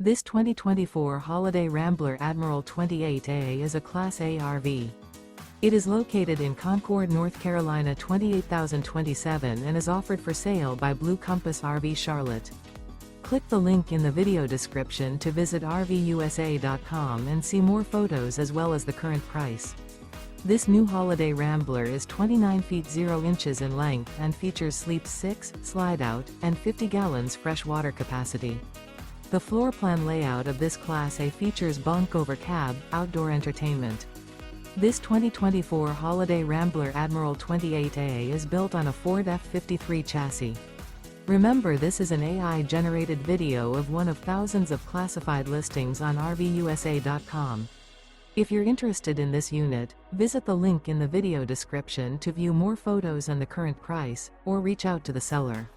This 2024 Holiday Rambler Admiral 28A is a Class A RV. It is located in Concord, North Carolina 28027 and is offered for sale by Blue Compass RV Charlotte. Click the link in the video description to visit RVUSA.com and see more photos as well as the current price. This new Holiday Rambler is 29 feet 0 inches in length and features sleep 6, slide-out, and 50 gallons fresh water capacity. The floor plan layout of this Class A features Bunk Over Cab, outdoor entertainment. This 2024 Holiday Rambler Admiral 28A is built on a Ford F-53 chassis. Remember, this is an AI-generated video of one of thousands of classified listings on RVUSA.com. If you're interested in this unit, visit the link in the video description to view more photos and the current price, or reach out to the seller.